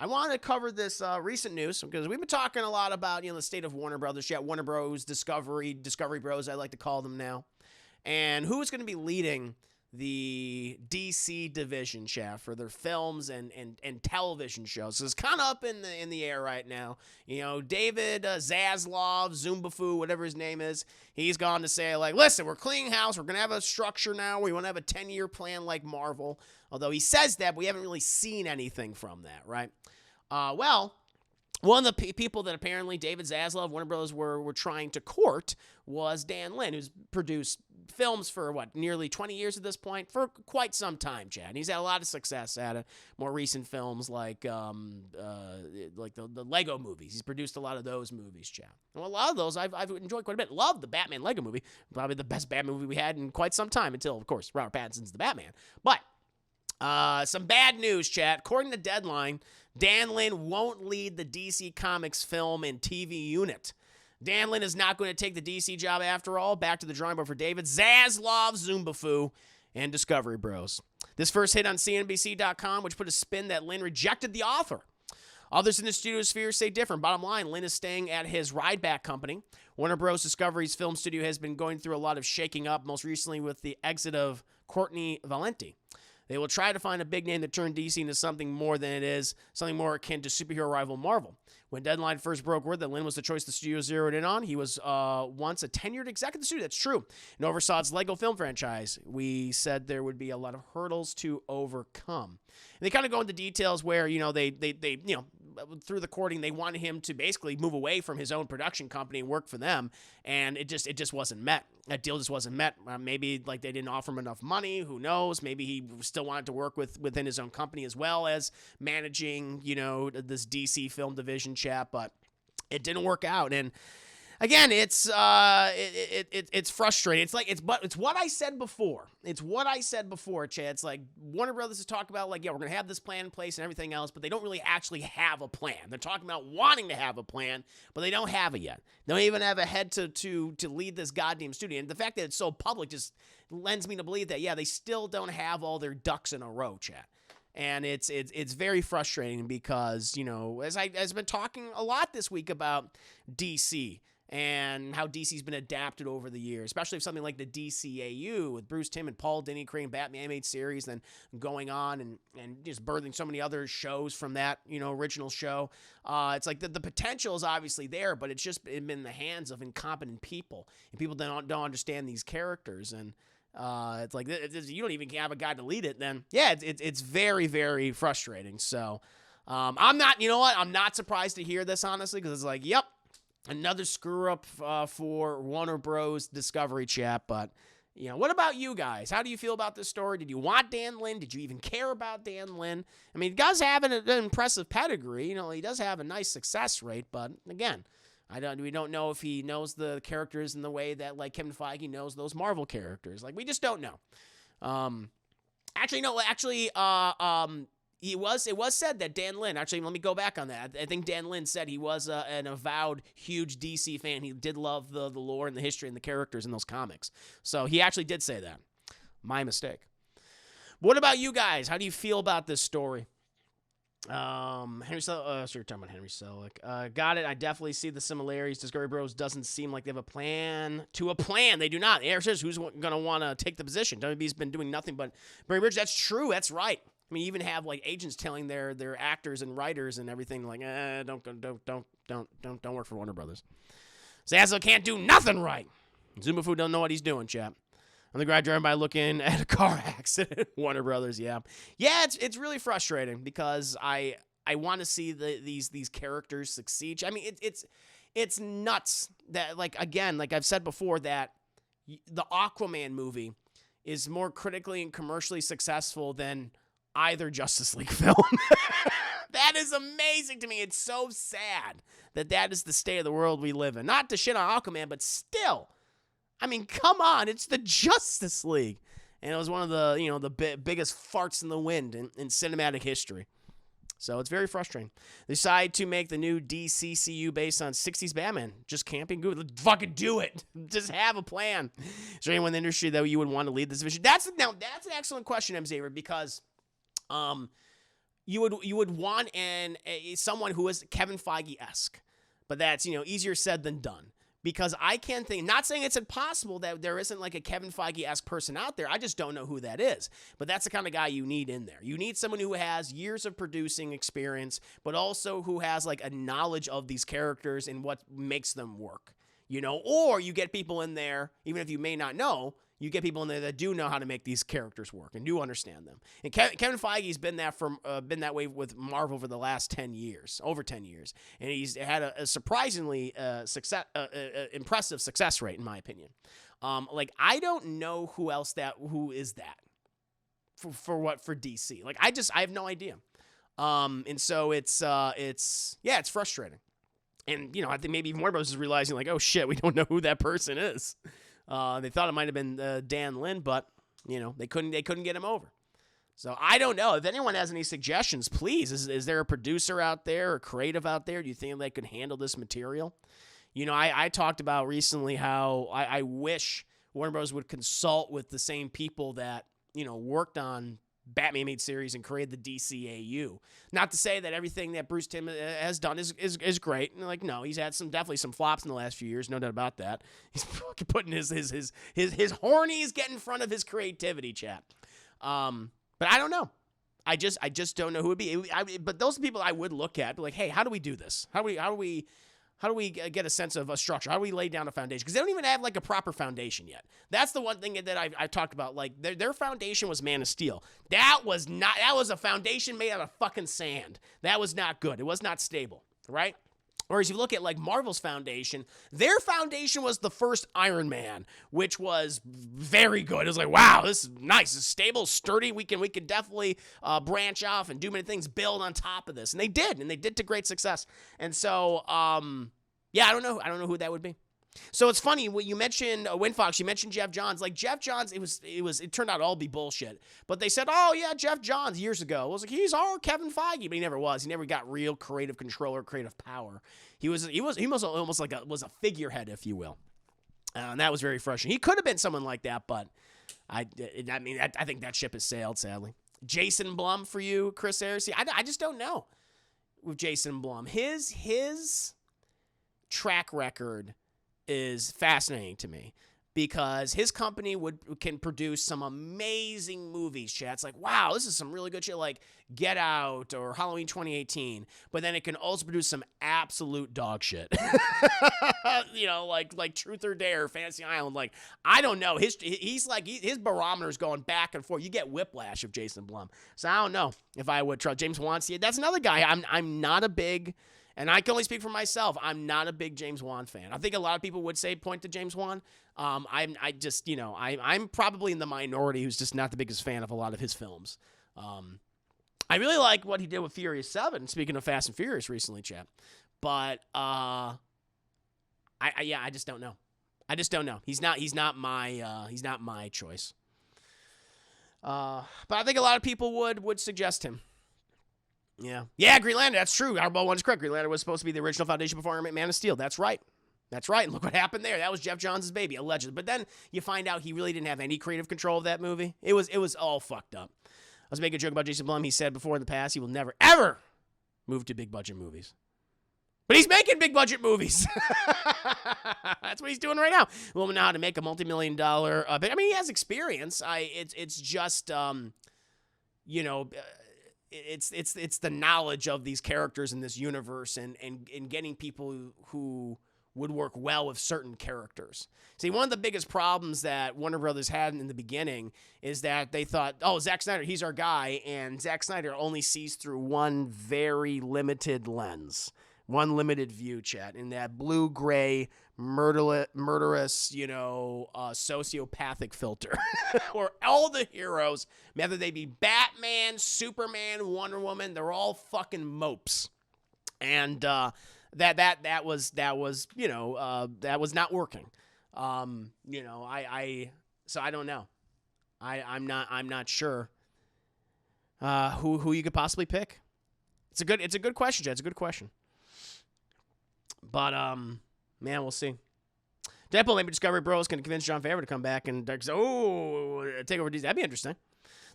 I wanted to cover this recent news because we've been talking a lot about the state of Warner Brothers. Yeah, Warner Bros. Discovery Bros. I like to call them now, and who's going to be leading the DC division, Chef, for their films and television shows. So it's kind of up in the air right now. David Zaslav, Zumbafu, whatever his name is, he's gone to say, like, listen, we're cleaning house. We're going to have a structure now. We want to have a 10-year plan like Marvel. Although he says that, but we haven't really seen anything from that, right? One of the people that apparently David Zaslav, Warner Bros. were trying to court was Dan Lin, who's produced films for, nearly 20 years at this point? For quite some time, Chad. And he's had a lot of success at it. More recent films like the Lego movies. He's produced a lot of those movies, Chad. And a lot of those I've enjoyed quite a bit. Love the Batman Lego movie. Probably the best Batman movie we had in quite some time until, of course, Robert Pattinson's the Batman. But some bad news, chat. According to Deadline, Dan Lin won't lead the DC Comics film and TV unit. Dan Lin is not going to take the DC job after all. Back to the drawing board for David Zaslav, Zumbafu, and Discovery Bros. This first hit on CNBC.com, which put a spin that Lin rejected the offer. Others in the studio sphere say different. Bottom line, Lin is staying at his Rideback company. Warner Bros. Discovery's film studio has been going through a lot of shaking up, most recently with the exit of Courtney Valenti. They will try to find a big name that turned DC into something more than it is, something more akin to superhero rival Marvel. When Deadline first broke word that Lin was the choice the studio zeroed in on, he was once a tenured exec at the studio. That's true. And oversaw its Lego film franchise. We said there would be a lot of hurdles to overcome. And they kind of go into details where, they through the courting, they wanted him to basically move away from his own production company and work for them. And it just wasn't met. That deal just wasn't met. Maybe they didn't offer him enough money. Who knows? Maybe he still wanted to work within his own company as well as managing, this DC film division chat, but it didn't work out. And again, it's frustrating. It's what I said before. It's what I said before, Chad. It's like Warner Brothers is talking about we're gonna have this plan in place and everything else, but they don't really actually have a plan. They're talking about wanting to have a plan, but they don't have it yet. They don't even have a head to lead this goddamn studio. And the fact that it's so public just lends me to believe that they still don't have all their ducks in a row, Chad. And it's very frustrating because, as I've been talking a lot this week about DC and how DC's been adapted over the years, especially if something like the DCAU with Bruce Timm and Paul Dini creating Batman animated series, then going on and just birthing so many other shows from that, original show. It's like the potential is obviously there, but it's just been in the hands of incompetent people, and people don't understand these characters. And it's like you don't even have a guy to lead it. Then it's very, very frustrating. So I'm not surprised to hear this, honestly, because it's like, yep, another screw up for Warner Bros. Discovery chat. But what about you guys? How do you feel about this story? Did you want Dan Lin? Did you even care about Dan Lin? I mean, he does have an impressive pedigree. He does have a nice success rate. But again, we don't know if he knows the characters in the way that Kevin Feige knows those Marvel characters. We just don't know. It was said that Dan Lin, actually, let me go back on that. I think Dan Lin said he was an avowed huge DC fan. He did love the lore and the history and the characters in those comics. So he actually did say that. My mistake. What about you guys? How do you feel about this story? Henry Selick, so you're talking about Henry Selick. Got it. I definitely see the similarities. Discovery Bros doesn't seem like they have a plan. They do not. Eric says, who's going to want to take the position? WB's been doing nothing but bring Bridge. That's true. That's right. I mean, you even have agents telling their actors and writers and everything don't work for Warner Brothers. Zaslav can't do nothing right. Zumbafu don't know what he's doing, chap. I'm the guy driving by looking at a car accident. Warner Brothers, yeah. It's really frustrating because I want to see these characters succeed. I mean, it's nuts that again, I've said before, that the Aquaman movie is more critically and commercially successful than either Justice League film. That is amazing to me. It's so sad that is the state of the world we live in. Not to shit on Aquaman, but still. I mean, come on. It's the Justice League. And it was one of the biggest farts in the wind in cinematic history. So it's very frustrating. They decide to make the new DCCU based on 60s Batman. Just camping? Good. Fucking do it. Just have a plan. Is there anyone in the industry that you would want to lead this division? That's an excellent question, M. Xavier, because you would want someone who is Kevin Feige-esque, but that's easier said than done. Because I can't think, not saying it's impossible that there isn't like a Kevin Feige-esque person out there. I just don't know who that is. But that's the kind of guy you need in there. You need someone who has years of producing experience, but also who has like a knowledge of these characters and what makes them work. Or you get people in there, even if you may not know, you get people in there that do know how to make these characters work and do understand them. And Kevin Feige's been that way with Marvel for the last 10 years, over 10 years, and he's had a surprisingly impressive success rate, in my opinion. I don't know who is that for DC. Like I have no idea. And so it's frustrating. And I think maybe Warner Bros. Is realizing like, oh shit, we don't know who that person is. They thought it might have been Dan Lin, but they couldn't get him over. So I don't know. If anyone has any suggestions, please. Is there a producer out there or creative out there? Do you think they could handle this material? I talked about recently how I wish Warner Bros. Would consult with the same people that worked on Batman made series and created the DCAU. Not to say that everything that Bruce Timm has done is great. And no, he's had definitely some flops in the last few years, no doubt about that. He's putting his hornies get in front of his creativity, chat. But I don't know. I just don't know who it would be. But those are people I would look at, be like, hey, how do we do this? How do we get a sense of a structure? How do we lay down a foundation? Because they don't even have like a proper foundation yet. That's the one thing that I talked about. Like their foundation was Man of Steel. That was a foundation made out of fucking sand. That was not good. It was not stable, right? Whereas you look at like Marvel's foundation, their foundation was the first Iron Man, which was very good. It was like, wow, this is nice. It's stable, sturdy. We can definitely branch off and do many things, build on top of this. And they did to great success. And so, I don't know. I don't know who that would be. So it's funny when you mentioned Winfox, you mentioned Geoff Johns. Like Geoff Johns, it turned out all to be bullshit. But they said, oh yeah, Geoff Johns years ago. I was like, he's our Kevin Feige, but he never was. He never got real creative control or creative power. He was almost like was a figurehead, if you will. And that was very frustrating. He could have been someone like that, but I think that ship has sailed, sadly. Jason Blum for you, Chris Ayers. I just don't know with Jason Blum. His track record is fascinating to me because his company can produce some amazing movies, chat. It's like, wow, this is some really good shit like Get Out or Halloween 2018, but then it can also produce some absolute dog shit. Like Truth or Dare, Fantasy Island. Like, I don't know. His barometer's going back and forth. You get whiplash of Jason Blum. So I don't know if I would trust James Wan. See, that's another guy. I'm not a big... And I can only speak for myself. I'm not a big James Wan fan. I think a lot of people would point to James Wan. I'm probably in the minority who's just not the biggest fan of a lot of his films. I really like what he did with Furious 7, speaking of Fast and Furious recently, chap. But I just don't know. I just don't know. He's not my choice. But I think a lot of people would suggest him. Yeah, Green Lantern, that's true. Our ball one is correct. Green Lantern was supposed to be the original foundation before Man of Steel. That's right. And look what happened there. That was Geoff Johns' baby, allegedly. But then you find out he really didn't have any creative control of that movie. It was all fucked up. I was making a joke about Jason Blum. He said before in the past he will never, ever move to big budget movies. But he's making big budget movies. That's what he's doing right now. Well, know how to make a multi-million-dollar. But I mean, he has experience. It's just, it's the knowledge of these characters in this universe and getting people who would work well with certain characters. See, one of the biggest problems that Warner Brothers had in the beginning is that they thought, oh, Zack Snyder, he's our guy, and Zack Snyder only sees through one very limited lens, one limited view, chat, in that blue-gray, murderous, sociopathic filter, where all the heroes, whether they be Batman, Superman, Wonder Woman, they're all fucking mopes, and that was not working. So I don't know. I'm not sure who you could possibly pick. It's a good question, Jed. It's a good question. But man, we'll see. Deadpool maybe Discovery Bros can convince Jon Favreau to come back and take over DC. That'd be interesting.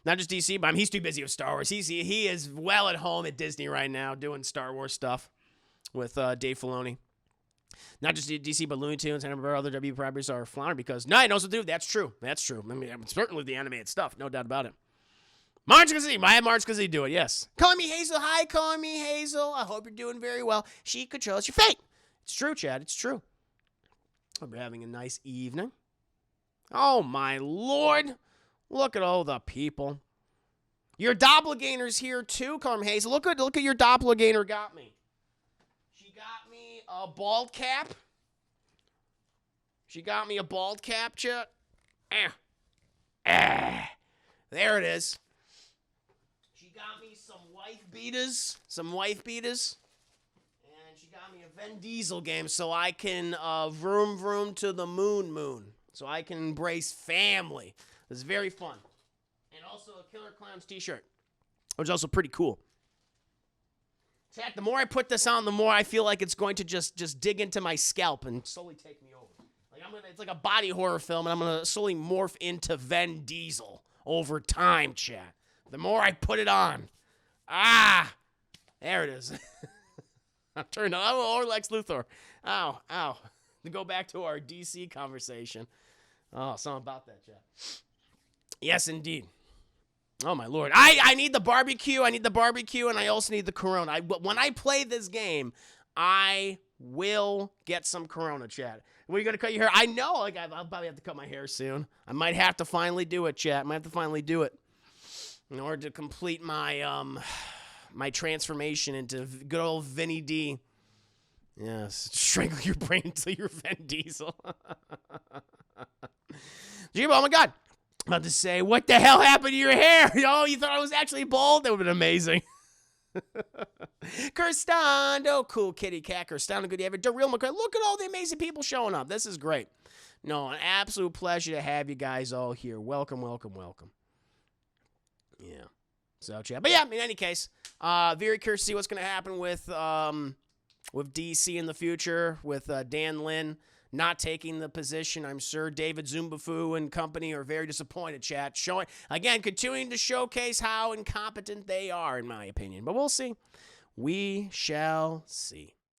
Not just DC, but he's too busy with Star Wars. He is well at home at Disney right now doing Star Wars stuff with Dave Filoni. Not just DC, but Looney Tunes and a number of other W properties are floundering because he knows what to do. That's true. That's true. I mean, certainly the animated stuff, no doubt about it. Marge Kazee, my Marge Kazee do it, yes. Calling me Hazel. Hi, calling me Hazel. I hope you're doing very well. She controls your fate. It's true, Chad. It's true. Hope you're having a nice evening. Oh, my Lord. Look at all the people. Your doppelganger's here, too, calling me Hazel. Look at your doppelganger got me. She got me a bald cap. There it is. She got me some wife beaters. And she got me a Vin Diesel game so I can vroom vroom to the moon. So I can embrace family. It's very fun. And also a Killer Clowns t-shirt, which is also pretty cool. Chat, the more I put this on, the more I feel like it's going to just dig into my scalp and slowly take me over. It's like a body horror film, and I'm going to slowly morph into Vin Diesel over time, chat. The more I put it on. There it is. I'm turned on. Or Lex Luthor. Ow. To go back to our DC conversation. Oh, something about that, chat. Yes, indeed. Oh, my Lord. I need the barbecue. And I also need the Corona. When I play this game, I will get some Corona, chat. Were you going to cut your hair? I know. I'll probably have to cut my hair soon. I might have to finally do it, chat. In order to complete my my transformation into good old Vinny D. Yes. Strangle your brain until you're Vin Diesel. Jibo, oh, my God. I'm about to say, what the hell happened to your hair? Oh, you thought I was actually bald? That would have been amazing. Kirstando, cool kitty cat. Kirstando, good to have you. Daryl McCray, look at all the amazing people showing up. This is great. No, an absolute pleasure to have you guys all here. Welcome. Yeah. So, chat. But yeah, in any case, very curious to see what's going to happen with DC in the future, with Dan Lin not taking the position. I'm sure David Zumbafu and company are very disappointed, chat. Continuing to showcase how incompetent they are, in my opinion. But we'll see. We shall see.